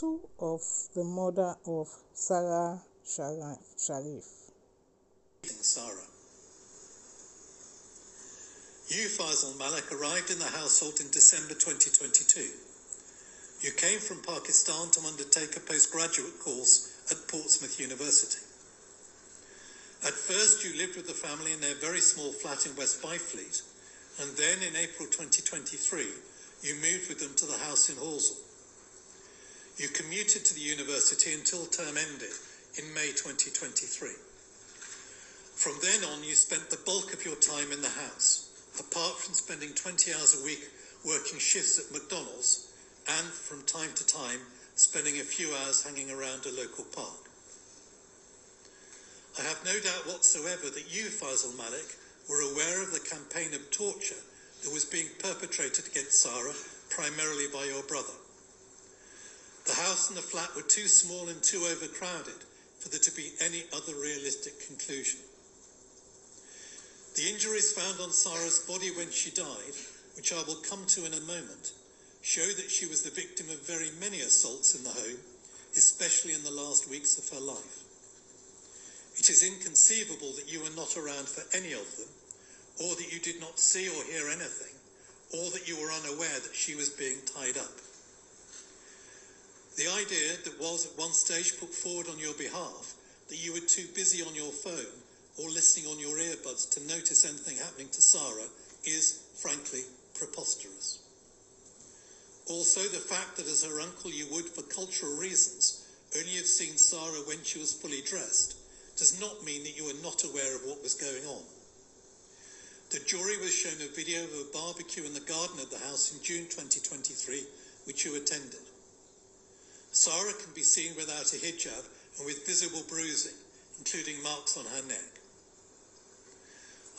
2 of the murder of SARA Sharif. SARA. You, Faisal Malik, arrived in the household in December 2022. You came from Pakistan to undertake a postgraduate course at Portsmouth University. At first, you lived with the family in their very small flat in West Byfleet, and then in April 2023, you moved with them to the house in Horsell. You commuted to the university until term ended in May 2023. From then on, you spent the bulk of your time in the house, apart from spending 20 hours a week working shifts at McDonald's and, from time to time, spending a few hours hanging around a local park. I have no doubt whatsoever that you, Faisal Malik, were aware of the campaign of torture that was being perpetrated against SARA, primarily by your brother. The house and the flat were too small and too overcrowded for there to be any other realistic conclusion. The injuries found on SARA's body when she died, which I will come to in a moment, show that she was the victim of very many assaults in the home, especially in the last weeks of her life. It is inconceivable that you were not around for any of them, or that you did not see or hear anything, or that you were unaware that she was being tied up. The idea that was at one stage put forward on your behalf, that you were too busy on your phone or listening on your earbuds to notice anything happening to SARA, is, frankly, preposterous. Also, the fact that as her uncle you would, for cultural reasons, only have seen SARA when she was fully dressed, does not mean that you were not aware of what was going on. The jury was shown a video of a barbecue in the garden of the house in June 2023, which you attended. SARA can be seen without a hijab and with visible bruising, including marks on her neck.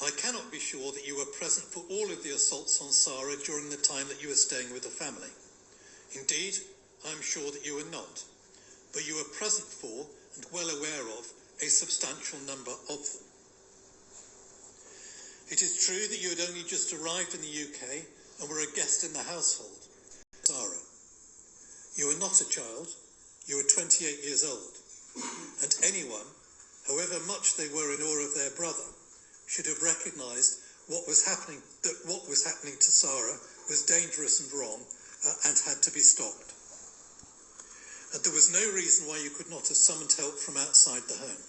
I cannot be sure that you were present for all of the assaults on SARA during the time that you were staying with the family. Indeed, I am sure that you were not, but you were present for and well aware of a substantial number of them. It is true that you had only just arrived in the UK and were a guest in the household. SARA. You were not a child, you were 28 years old, and anyone, however much they were in awe of their brother, should have recognised what was happening to SARA was dangerous and wrong and had to be stopped. And there was no reason why you could not have summoned help from outside the home.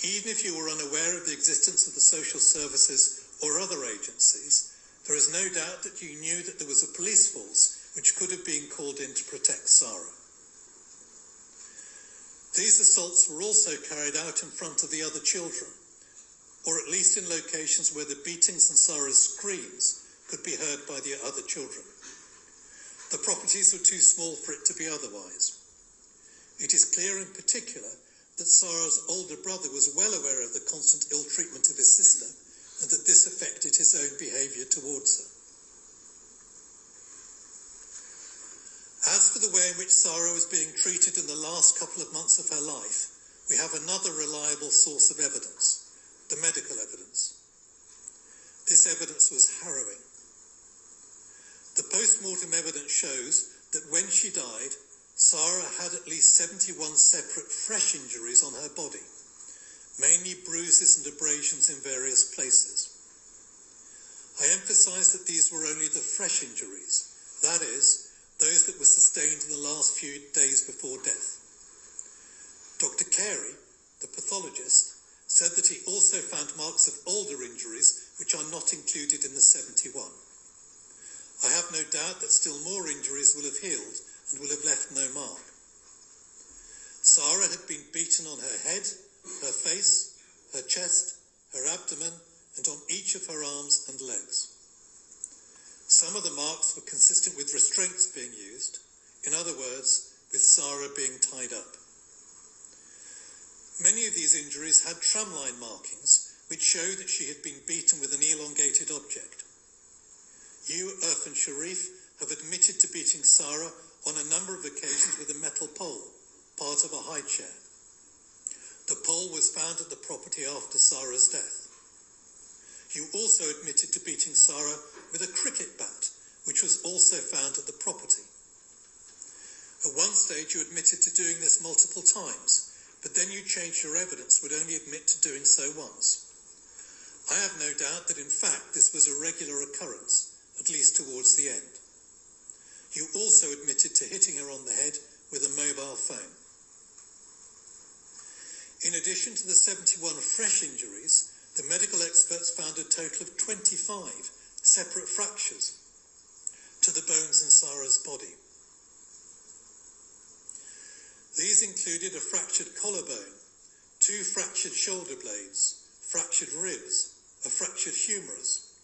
Even if you were unaware of the existence of the social services or other agencies, there is no doubt that you knew that there was a police force which could have been called in to protect SARA. These assaults were also carried out in front of the other children, or at least in locations where the beatings and SARA's screams could be heard by the other children. The properties were too small for it to be otherwise. It is clear in particular that SARA's older brother was well aware of the constant ill treatment of his sister and that this affected his own behaviour towards her. As for the way in which SARA was being treated in the last couple of months of her life, we have another reliable source of evidence, the medical evidence. This evidence was harrowing. The post-mortem evidence shows that when she died, SARA had at least 71 separate fresh injuries on her body, mainly bruises and abrasions in various places. I emphasise that these were only the fresh injuries, that is, those that were sustained in the last few days before death. Dr. Carey, the pathologist, said that he also found marks of older injuries which are not included in the 71. I have no doubt that still more injuries will have healed and will have left no mark. SARA had been beaten on her head, her face, her chest, her abdomen, and on each of her arms and legs. Some of the marks were consistent with restraints being used, in other words, with SARA being tied up. Many of these injuries had tramline markings, which show that she had been beaten with an elongated object. You, Irfan Sharif, have admitted to beating SARA on a number of occasions with a metal pole, part of a high chair. The pole was found at the property after SARA's death. You also admitted to beating SARA with a cricket bat, which was also found at the property. At one stage you admitted to doing this multiple times, but then you changed your evidence, would only admit to doing so once. I have no doubt that in fact this was a regular occurrence, at least towards the end. You also admitted to hitting her on the head with a mobile phone. In addition to the 71 fresh injuries, the medical experts found a total of 25 separate fractures to the bones in Sarah's body. These included a fractured collarbone, 2 fractured shoulder blades, fractured ribs, a fractured humerus,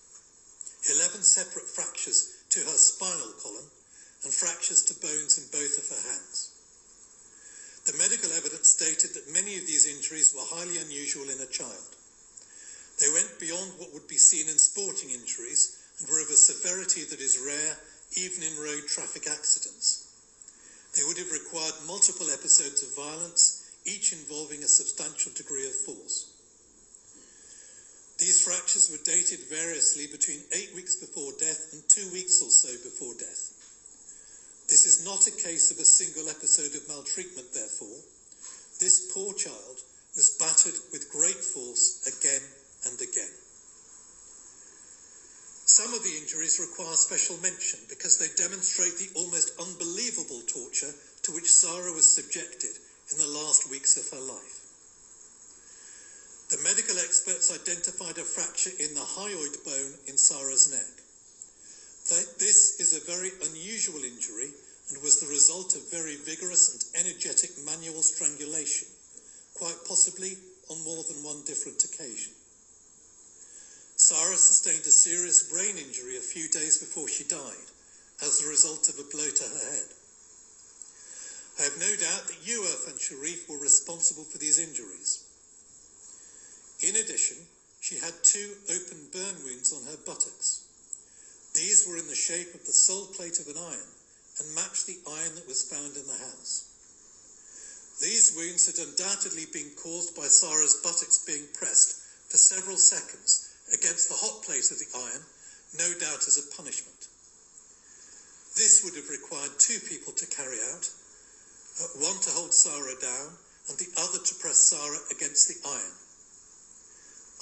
11 separate fractures to her spinal column, and fractures to bones in both of her hands. The medical evidence stated that many of these injuries were highly unusual in a child. They went beyond what would be seen in sporting injuries and were of a severity that is rare even in road traffic accidents. They would have required multiple episodes of violence, each involving a substantial degree of force. These fractures were dated variously between 8 weeks before death and 2 weeks or so before death. This is not a case of a single episode of maltreatment, therefore. This poor child was battered with great force again and again. Some of the injuries require special mention because they demonstrate the almost unbelievable torture to which Sarah was subjected in the last weeks of her life. The medical experts identified a fracture in the hyoid bone in Sarah's neck. This is a very unusual injury and was the result of very vigorous and energetic manual strangulation, quite possibly on more than one different occasion. Sarah sustained a serious brain injury a few days before she died as the result of a blow to her head. I have no doubt that you, Irfan Sharif, were responsible for these injuries. In addition, she had 2 open burn wounds on her buttocks. These were in the shape of the sole plate of an iron and matched the iron that was found in the house. These wounds had undoubtedly been caused by Sarah's buttocks being pressed for several seconds against the hot plate of the iron, no doubt as a punishment. This would have required 2 people to carry out, one to hold Sarah down and the other to press Sarah against the iron.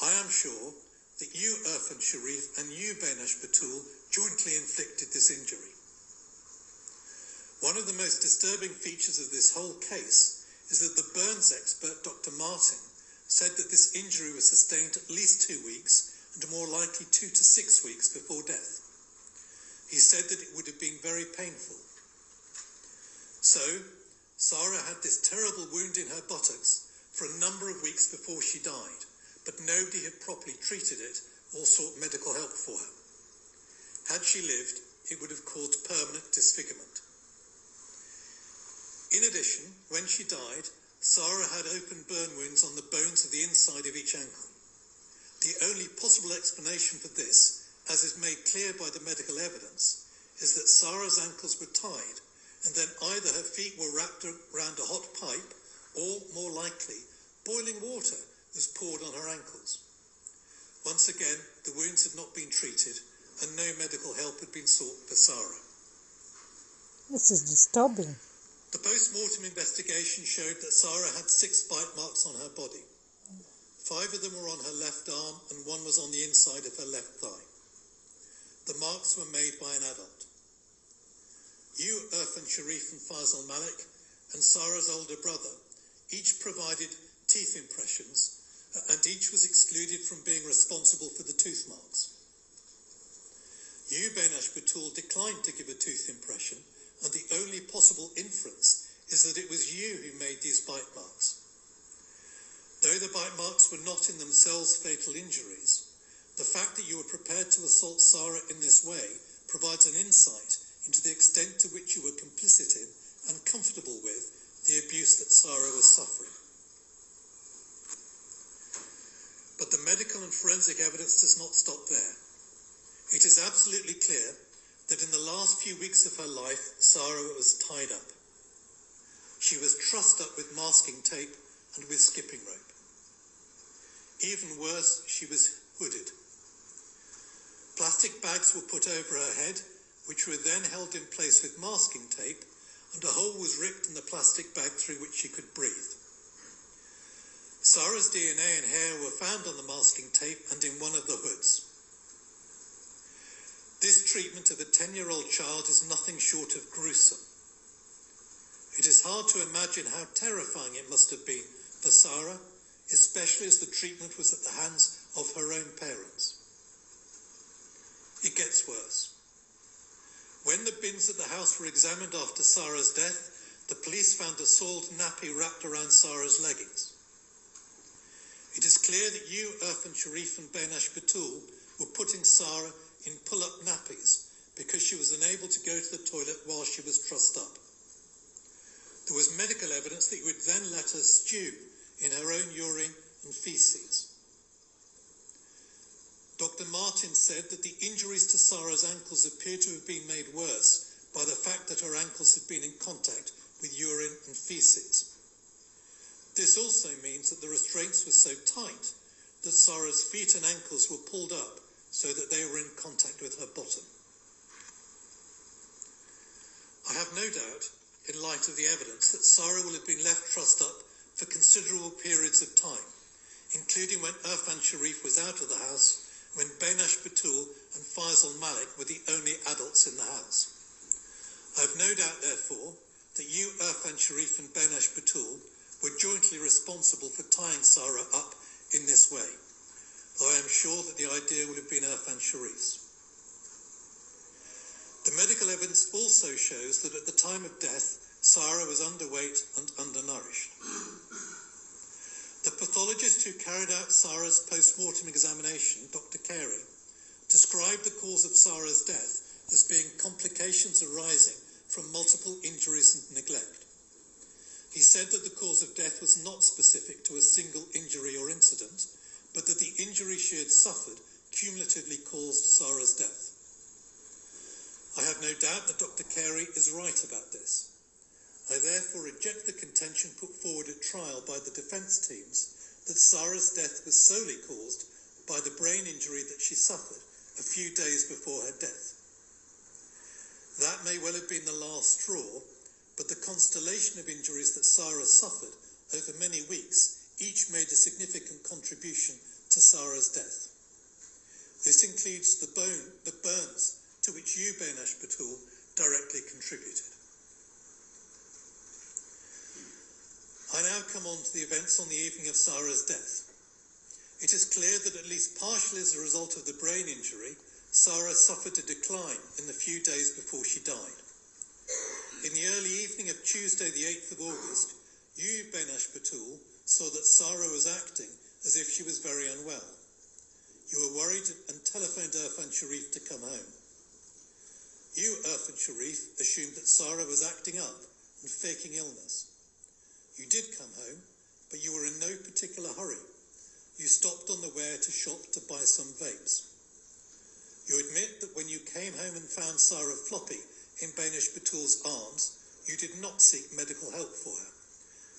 I am sure that you, Irfan Sharif, and you, Benash Batul, jointly inflicted this injury. One of the most disturbing features of this whole case is that the burns expert, Dr. Martin, said that this injury was sustained at least 2 weeks and more likely 2 to 6 weeks before death. He said that it would have been very painful. So, Sarah had this terrible wound in her buttocks for a number of weeks before she died, but nobody had properly treated it or sought medical help for her. Had she lived, it would have caused permanent disfigurement. In addition, when she died, Sarah had open burn wounds on the bones of the inside of each ankle. The only possible explanation for this, as is made clear by the medical evidence, is that Sarah's ankles were tied and then either her feet were wrapped around a hot pipe or, more likely, boiling water was poured on her ankles. Once again, the wounds had not been treated and no medical help had been sought for Sarah. This is disturbing. The post-mortem investigation showed that Sarah had 6 bite marks on her body. 5 of them were on her left arm and 1 was on the inside of her left thigh. The marks were made by an adult. You, Irfan Sharif and Faisal Malik, and Sarah's older brother, each provided teeth impressions and each was excluded from being responsible for the tooth marks. You, Benash Batul, declined to give a tooth impression, and the only possible inference is that it was you who made these bite marks. Though the bite marks were not in themselves fatal injuries, the fact that you were prepared to assault Sarah in this way provides an insight into the extent to which you were complicit in and comfortable with the abuse that Sarah was suffering. But the medical and forensic evidence does not stop there. It is absolutely clear that in the last few weeks of her life, Sarah was tied up. She was trussed up with masking tape and with skipping rope. Even worse, she was hooded. Plastic bags were put over her head, which were then held in place with masking tape and a hole was ripped in the plastic bag through which she could breathe. SARA's DNA and hair were found on the masking tape and in one of the hoods. This treatment of a 10-year-old child is nothing short of gruesome. It is hard to imagine how terrifying it must have been for SARA, especially as the treatment was at the hands of her own parents. It gets worse. When the bins at the house were examined after SARA's death, the police found a soiled nappy wrapped around SARA's leggings. It is clear that you, Irfan Sharif and Benash Batul, were putting SARA in pull-up nappies because she was unable to go to the toilet while she was trussed up. There was medical evidence that you would then let her stew in her own urine and feces. Dr. Martin said that the injuries to SARA's ankles appear to have been made worse by the fact that her ankles had been in contact with urine and feces. This also means that the restraints were so tight that SARA's feet and ankles were pulled up so that they were in contact with her bottom. I have no doubt, in light of the evidence, that SARA will have been left trussed up for considerable periods of time, including when Irfan Sharif was out of the house, when Benash Batul and Faisal Malik were the only adults in the house. I have no doubt, therefore, that you, Irfan Sharif and Benash Batul, were jointly responsible for tying SARA up in this way, though I am sure that the idea would have been Irfan Sharif's. The medical evidence also shows that at the time of death, SARA was underweight and undernourished. The pathologist who carried out SARA's post-mortem examination, Dr. Carey, described the cause of SARA's death as being complications arising from multiple injuries and neglect. He said that the cause of death was not specific to a single injury or incident, but that the injury she had suffered cumulatively caused SARA's death. I have no doubt that Dr. Carey is right about this. I therefore reject the contention put forward at trial by the defence teams that SARA's death was solely caused by the brain injury that she suffered a few days before her death. That may well have been the last straw, but the constellation of injuries that SARA suffered over many weeks each made a significant contribution to SARA's death. This includes the burns to which you, Benash Batul, directly contributed. I now come on to the events on the evening of SARA's death. It is clear that at least partially as a result of the brain injury, SARA suffered a decline in the few days before she died. In the early evening of Tuesday, the 8th of August, you, Benash Batul, saw that SARA was acting as if she was very unwell. You were worried and telephoned Irfan Sharif to come home. You, Irfan Sharif, assumed that SARA was acting up and faking illness. You did come home, but you were in no particular hurry. You stopped on the way to shop to buy some vapes. You admit that when you came home and found SARA floppy in Benash Batul's arms, you did not seek medical help for her.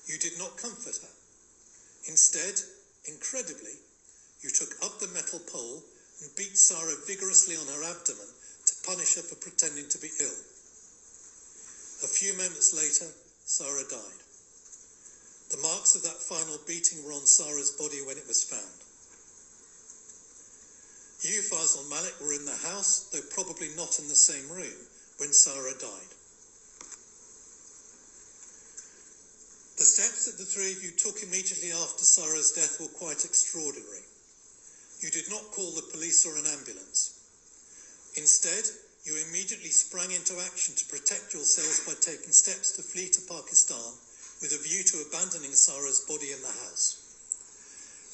You did not comfort her. Instead, incredibly, you took up the metal pole and beat SARA vigorously on her abdomen to punish her for pretending to be ill. A few moments later, SARA died. The marks of that final beating were on SARA's body when it was found. You, Faisal Malik, were in the house, though probably not in the same room, when SARA died. The steps that the three of you took immediately after SARA's death were quite extraordinary. You did not call the police or an ambulance. Instead, you immediately sprang into action to protect yourselves by taking steps to flee to Pakistan with a view to abandoning SARA's body in the house.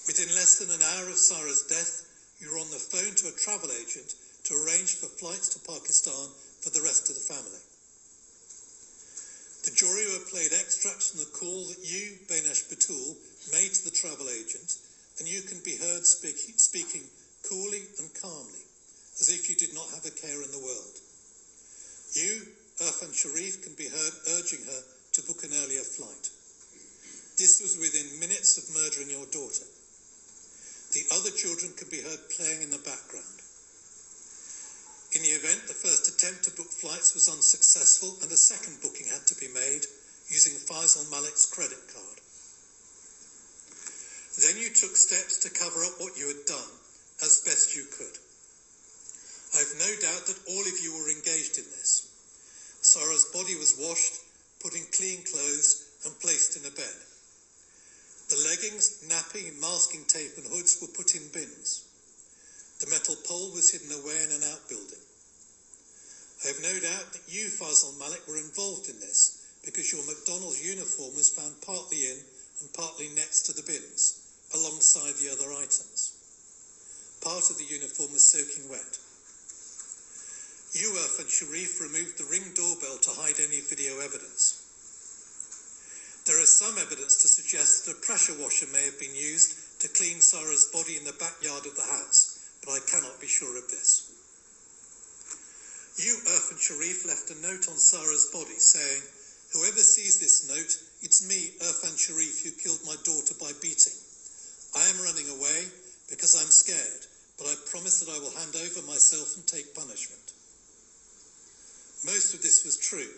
Within less than an hour of SARA's death, you were on the phone to a travel agent to arrange for flights to Pakistan for the rest of the family. The jury were played extracts from the call that you, Benash Batul, made to the travel agent, and you can be heard speaking coolly and calmly, as if you did not have a care in the world. You, Irfan Sharif, can be heard urging her to book an earlier flight. This was within minutes of murdering your daughter. The other children can be heard playing in the background. In the event the first attempt to book flights was unsuccessful and a second booking had to be made using Faisal Malik's credit card. Then you took steps to cover up what you had done as best you could. I've no doubt that all of you were engaged in this. Sarah's body was washed, put in clean clothes and placed in a bed. The leggings, nappy, masking tape and hoods were put in bins. The metal pole was hidden away in an outbuilding. I have no doubt that you, Faisal Malik, were involved in this because your McDonald's uniform was found partly in and partly next to the bins, alongside the other items. Part of the uniform was soaking wet. You, Irfan Sharif, removed the Ring doorbell to hide any video evidence. There is some evidence to suggest that a pressure washer may have been used to clean Sarah's body in the backyard of the house, but I cannot be sure of this. You, Irfan Sharif, left a note on Sarah's body saying, "Whoever sees this note, it's me, Irfan Sharif, who killed my daughter by beating. I am running away because I'm scared, but I promise that I will hand over myself and take punishment." Most of this was true,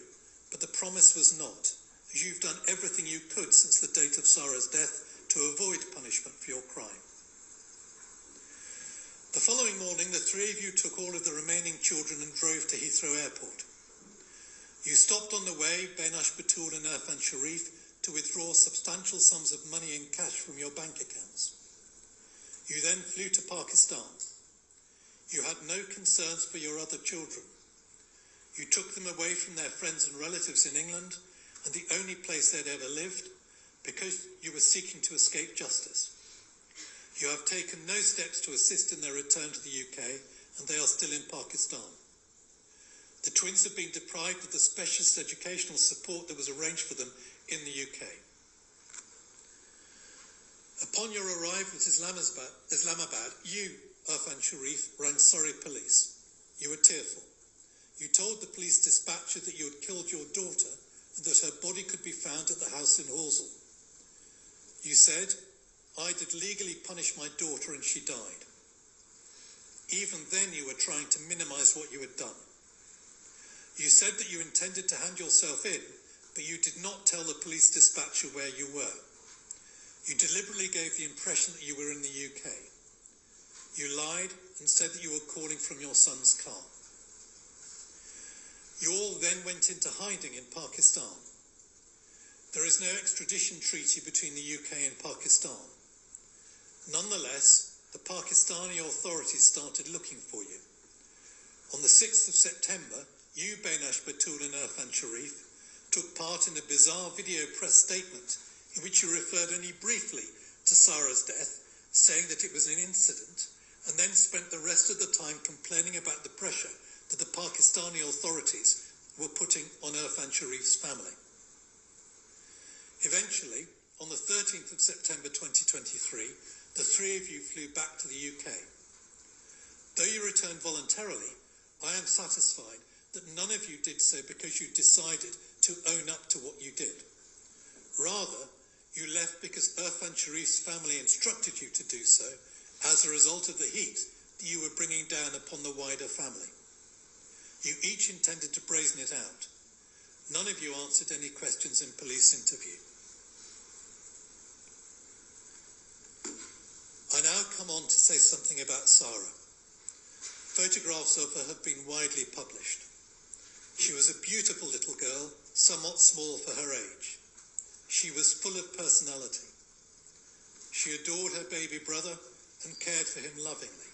but the promise was not, as you've done everything you could since the date of Sarah's death to avoid punishment for your crime. The following morning, the three of you took all of the remaining children and drove to Heathrow Airport. You stopped on the way, Benash Batul and Irfan Sharif, to withdraw substantial sums of money in cash from your bank accounts. You then flew to Pakistan. You had no concerns for your other children. You took them away from their friends and relatives in England and the only place they'd ever lived because you were seeking to escape justice. You have taken no steps to assist in their return to the UK and they are still in Pakistan. The twins have been deprived of the specialist educational support that was arranged for them in the UK. Upon your arrival at Islamabad, you, Irfan Sharif, rang Surrey police. You were tearful. You told the police dispatcher that you had killed your daughter and that her body could be found at the house in Horsell. You said, "I did legally punish my daughter and she died." Even then you were trying to minimize what you had done. You said that you intended to hand yourself in, but you did not tell the police dispatcher where you were. You deliberately gave the impression that you were in the UK. You lied and said that you were calling from your son's car. You all then went into hiding in Pakistan. There is no extradition treaty between the UK and Pakistan. Nonetheless, the Pakistani authorities started looking for you. On the 6th of September, you, Benash Batul and Irfan Sharif, took part in a bizarre video press statement in which you referred only briefly to Sarah's death, saying that it was an incident, and then spent the rest of the time complaining about the pressure that the Pakistani authorities were putting on Irfan Sharif's family. Eventually, on the 13th of September 2023, the three of you flew back to the UK. Though you returned voluntarily, I am satisfied that none of you did so because you decided to own up to what you did. Rather, you left because Irfan Sharif's family instructed you to do so as a result of the heat that you were bringing down upon the wider family. You each intended to brazen it out. None of you answered any questions in police interview. I now come on to say something about Sarah. Photographs of her have been widely published. She was a beautiful little girl, somewhat small for her age. She was full of personality. She adored her baby brother and cared for him lovingly.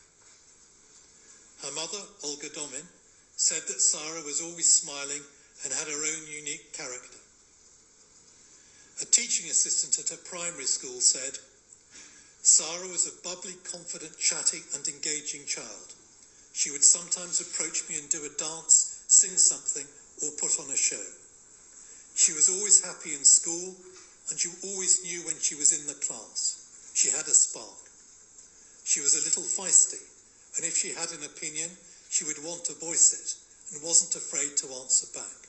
Her mother, Olga Domin, said that Sarah was always smiling and had her own unique character. A teaching assistant at her primary school said, "Sarah was a bubbly, confident, chatty and engaging child. She would sometimes approach me and do a dance, sing something, or put on a show. She was always happy in school, and you always knew when she was in the class. She had a spark. She was a little feisty, and if she had an opinion, she would want to voice it, and wasn't afraid to answer back."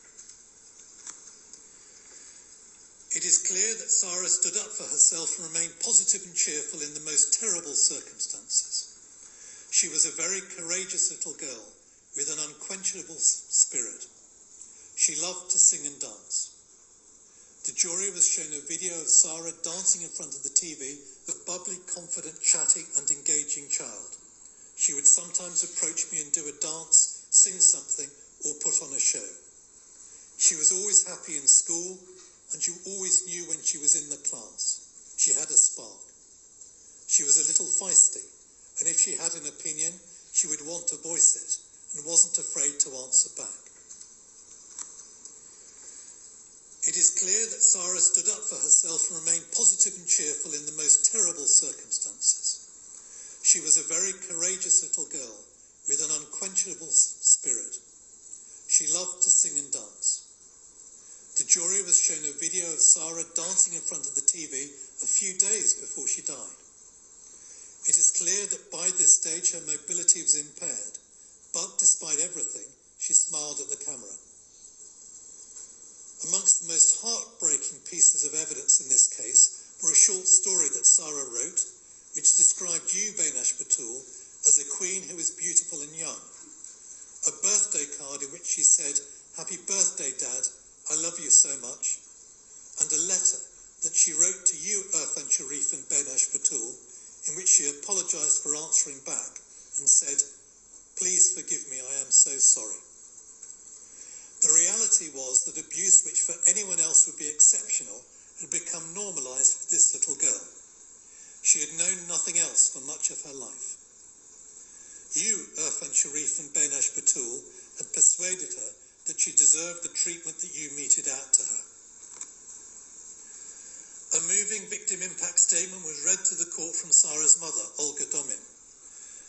It is clear that Sarah stood up for herself and remained positive and cheerful in the most terrible circumstances. She was a very courageous little girl with an unquenchable spirit. She loved to sing and dance. The jury was shown a video of SARA dancing in front of the TV, a bubbly, confident, chatty and engaging child. She would sometimes approach me and do a dance, sing something or put on a show. She was always happy in school and you always knew when she was in the class. She had a spark. She was a little feisty, and if she had an opinion, she would want to voice it and wasn't afraid to answer back. It is clear that SARA stood up for herself and remained positive and cheerful in the most terrible circumstances. She was a very courageous little girl with an unquenchable spirit. She loved to sing and dance. The jury was shown a video of SARA dancing in front of the TV a few days before she died. It is clear that by this stage her mobility was impaired, but despite everything, she smiled at the camera. Amongst the most heartbreaking pieces of evidence in this case were a short story that SARA wrote, which described you, Benash Batul, as a queen who is beautiful and young. A birthday card in which she said, "Happy birthday, Dad, I love you so much," and a letter that she wrote to you, Irfan Sharif and Benash Batul, in which she apologised for answering back and said, "Please forgive me, I am so sorry." The reality was that abuse, which for anyone else would be exceptional, had become normalised for this little girl. She had known nothing else for much of her life. You, Irfan Sharif and Benash Batul, had persuaded her that she deserved the treatment that you meted out to her. A moving victim impact statement was read to the court from SARA's mother, Olga Domin.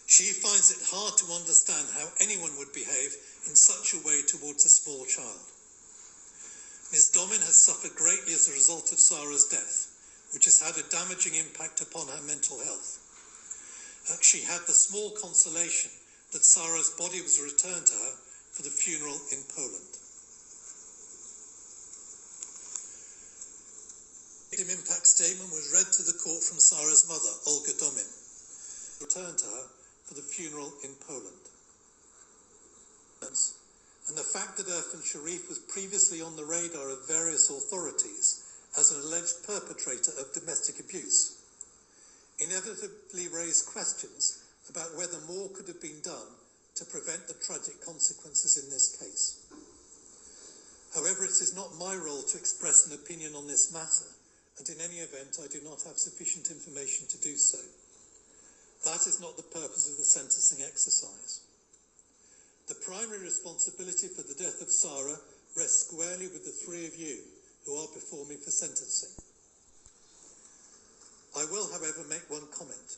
She finds it hard to understand how anyone would behave in such a way towards a small child. Ms. Domin has suffered greatly as a result of SARA's death, which has had a damaging impact upon her mental health. She had the small consolation that SARA's body was returned to her for the funeral in Poland. The victim impact statement was read to the court from SARA's mother, Olga Domin. Returned to her for the funeral in Poland. And the fact that Irfan Sharif was previously on the radar of various authorities as an alleged perpetrator of domestic abuse inevitably raised questions about whether more could have been done to prevent the tragic consequences in this case. However, it is not my role to express an opinion on this matter, and in any event I do not have sufficient information to do so. That is not the purpose of the sentencing exercise. The primary responsibility for the death of SARA rests squarely with the three of you who are before me for sentencing. I will, however, make one comment.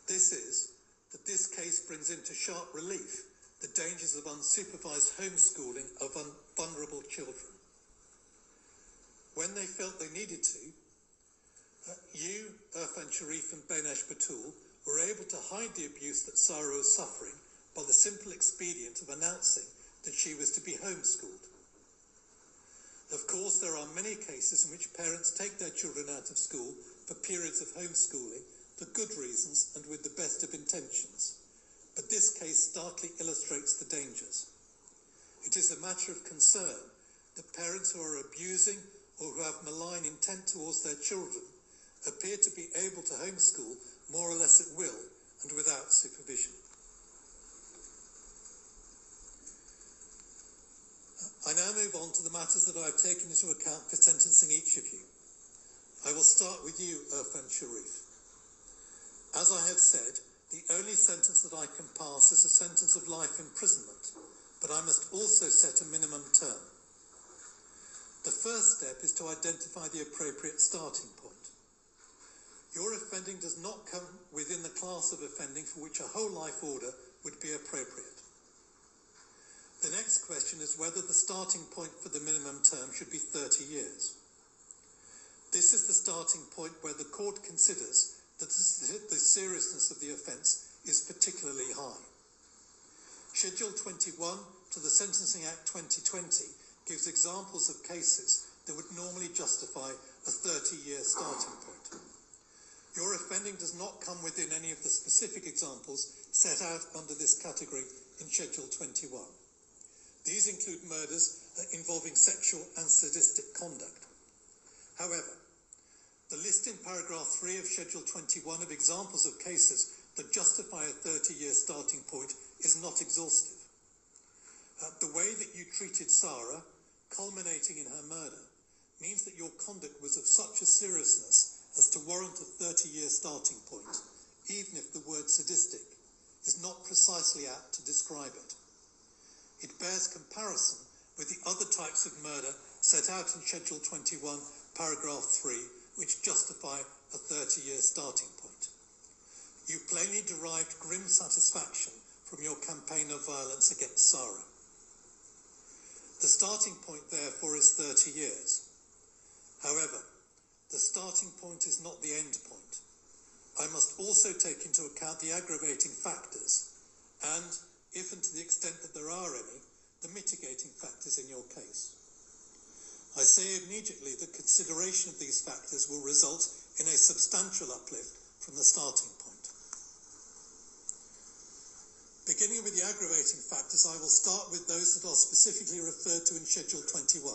This is that this case brings into sharp relief the dangers of unsupervised homeschooling of vulnerable children. When they felt they needed to, you, Irfan Sharif and Benash Batul, were able to hide the abuse that SARA was suffering by the simple expedient of announcing that she was to be homeschooled. Of course, there are many cases in which parents take their children out of school for periods of homeschooling for good reasons and with the best of intentions. But this case starkly illustrates the dangers. It is a matter of concern that parents who are abusing or who have malign intent towards their children appear to be able to homeschool more or less at will and without supervision. I now move on to the matters that I have taken into account for sentencing each of you. I will start with you, Irfan Sharif. As I have said, the only sentence that I can pass is a sentence of life imprisonment, but I must also set a minimum term. The first step is to identify the appropriate starting point. Your offending does not come within the class of offending for which a whole life order would be appropriate. The next question is whether the starting point for the minimum term should be 30 years. This is the starting point where the court considers that the seriousness of the offence is particularly high. Schedule 21 to the Sentencing Act 2020 gives examples of cases that would normally justify a 30-year starting point. Your offending does not come within any of the specific examples set out under this category in Schedule 21. These include murders involving sexual and sadistic conduct. However, the list in paragraph 3 of Schedule 21 of examples of cases that justify a 30-year starting point is not exhaustive. The way that you treated Sarah, culminating in her murder, means that your conduct was of such a seriousness as to warrant a 30-year starting point, even if the word sadistic is not precisely apt to describe it. It bears comparison with the other types of murder set out in Schedule 21, paragraph 3, which justify a 30-year starting point. You plainly derived grim satisfaction from your campaign of violence against Sarah. The starting point, therefore, is 30 years. However, the starting point is not the end point. I must also take into account the aggravating factors and, if and to the extent that there are any, the mitigating factors in your case. I say immediately that consideration of these factors will result in a substantial uplift from the starting point. Beginning with the aggravating factors, I will start with those that are specifically referred to in Schedule 21.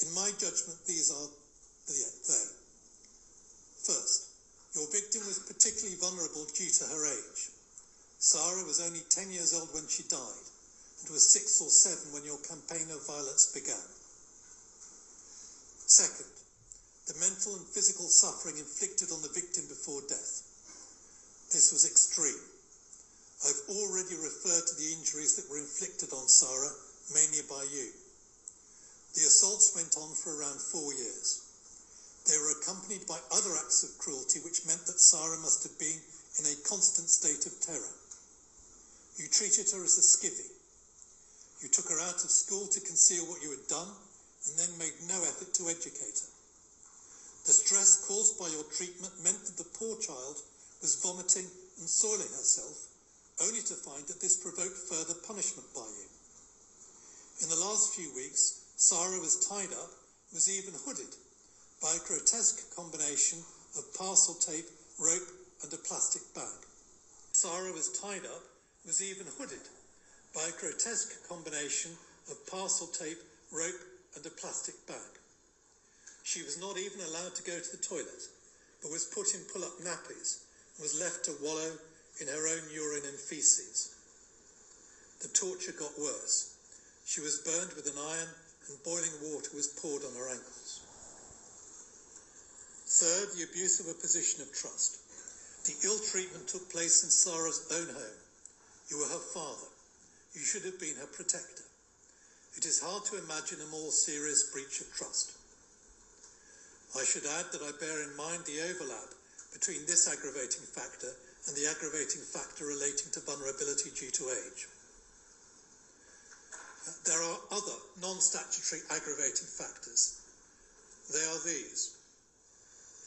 In my judgment, these are they. First, your victim was particularly vulnerable due to her age. Sarah was only 10 years old when she died, and was 6 or 7 when your campaign of violence began. Second, the mental and physical suffering inflicted on the victim before death. This was extreme. I've already referred to the injuries that were inflicted on Sarah, mainly by you. The assaults went on for around 4 years. They were accompanied by other acts of cruelty which meant that Sarah must have been in a constant state of terror. You treated her as a skivvy. You took her out of school to conceal what you had done and then made no effort to educate her. The stress caused by your treatment meant that the poor child was vomiting and soiling herself, only to find that this provoked further punishment by you. In the last few weeks, Sarah was tied up, was even hooded, by a grotesque combination of parcel tape, rope, and a plastic bag. Sarah was tied up, was even hooded, by a grotesque combination of parcel tape, rope, and a plastic bag. She was not even allowed to go to the toilet, but was put in pull-up nappies and was left to wallow in her own urine and feces. The torture got worse. She was burned with an iron and boiling water was poured on her ankles. Third, the abuse of a position of trust. The ill treatment took place in Sarah's own home. You were her father. You should have been her protector. It is hard to imagine a more serious breach of trust. I should add that I bear in mind the overlap between this aggravating factor and the aggravating factor relating to vulnerability due to age. There are other non-statutory aggravating factors. They are these.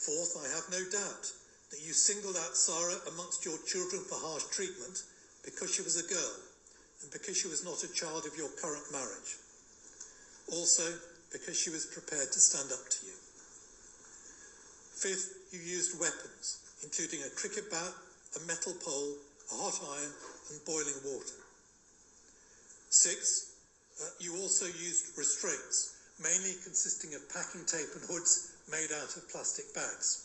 Fourth, I have no doubt that you singled out Sarah amongst your children for harsh treatment because she was a girl and because she was not a child of your current marriage. Also, because she was prepared to stand up to you. Fifth, you used weapons, including a cricket bat, a metal pole, a hot iron, and boiling water. Sixth, you also used restraints, mainly consisting of packing tape and hoods made out of plastic bags.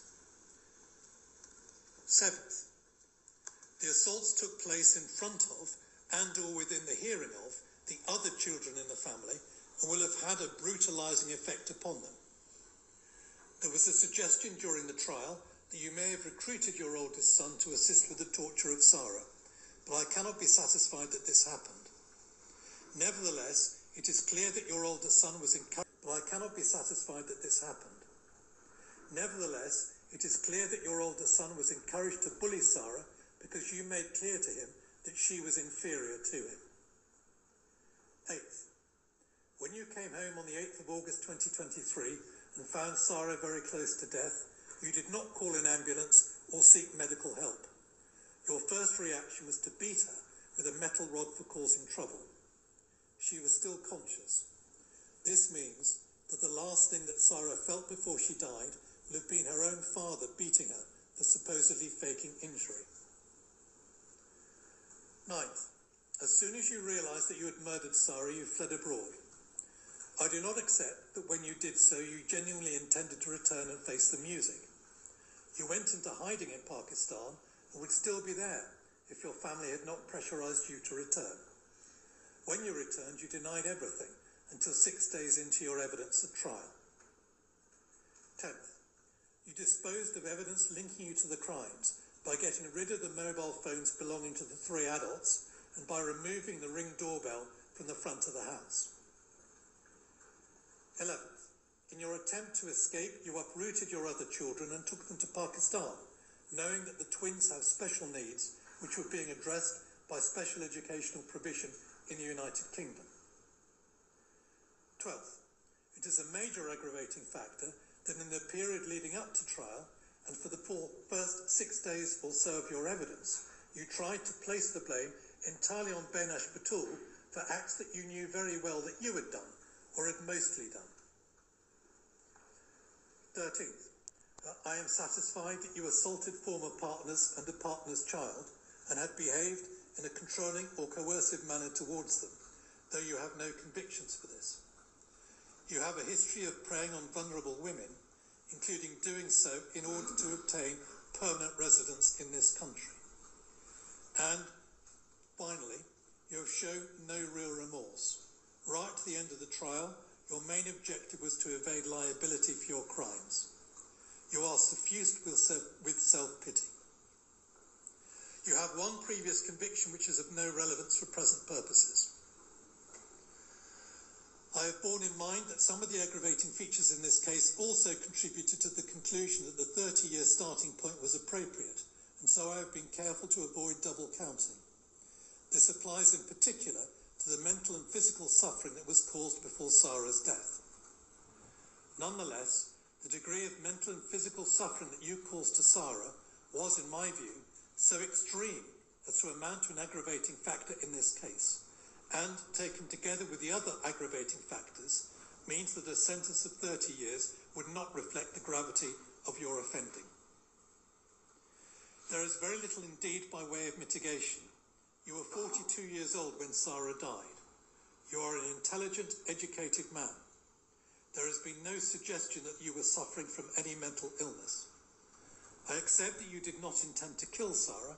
Seventh, the assaults took place in front of and or within the hearing of the other children in the family and will have had a brutalizing effect upon them. There was a suggestion during the trial that you may have recruited your oldest son to assist with the torture of Sarah, but I cannot be satisfied that this happened. Nevertheless, it is clear that your oldest son was encouraged to bully Sarah because you made clear to him that she was inferior to him. Eighth, when you came home on the 8th of August 2023 and found Sarah very close to death, you did not call an ambulance or seek medical help. Your first reaction was to beat her with a metal rod for causing trouble. She was still conscious. This means that the last thing that Sarah felt before she died would have been her own father beating her for supposedly faking injury. Ninth, As soon as you realised that you had murdered SARA, you fled abroad. I do not accept that when you did so, you genuinely intended to return and face the music. You went into hiding in Pakistan and would still be there if your family had not pressurised you to return. When you returned, you denied everything until 6 days into your evidence at trial. 10th, you disposed of evidence linking you to the crimes by getting rid of the mobile phones belonging to the 3 adults and by removing the Ring doorbell from the front of the house. 11th, in your attempt to escape, you uprooted your other children and took them to Pakistan, knowing that the twins have special needs which were being addressed by special educational provision in the United Kingdom. 12th, it is a major aggravating factor that in the period leading up to trial and for the first 6 days or so of your evidence, you tried to place the blame entirely on Benash Batul for acts that you knew very well that you had done or had mostly done. 13th, I am satisfied that you assaulted former partners and a partner's child and had behaved in a controlling or coercive manner towards them, though you have no convictions for this. You have a history of preying on vulnerable women, including doing so in order to obtain permanent residence in this country. And finally, you have shown no real remorse. Right to the end of the trial, your main objective was to evade liability for your crimes. You are suffused with self-pity. You have one previous conviction which is of no relevance for present purposes. I have borne in mind that some of the aggravating features in this case also contributed to the conclusion that the 30-year starting point was appropriate, and so I have been careful to avoid double counting. This applies in particular to the mental and physical suffering that was caused before SARA's death. Nonetheless, the degree of mental and physical suffering that you caused to SARA was, in my view, so extreme as to amount to an aggravating factor in this case, and, taken together with the other aggravating factors, means that a sentence of 30 years would not reflect the gravity of your offending. There is very little indeed by way of mitigation. You were 42 years old when SARA died. You are an intelligent, educated man. There has been no suggestion that you were suffering from any mental illness. I accept that you did not intend to kill SARA,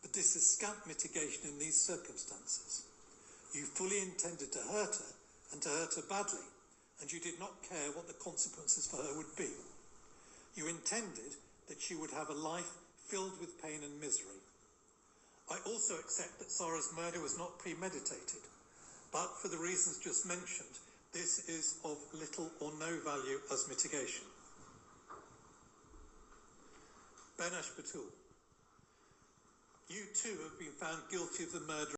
but this is scant mitigation in these circumstances. You fully intended to hurt her, and to hurt her badly, and you did not care what the consequences for her would be. You intended that she would have a life filled with pain and misery. I also accept that SARA's murder was not premeditated, but for the reasons just mentioned, this is of little or no value as mitigation. Benash Batul, you too have been found guilty of the murder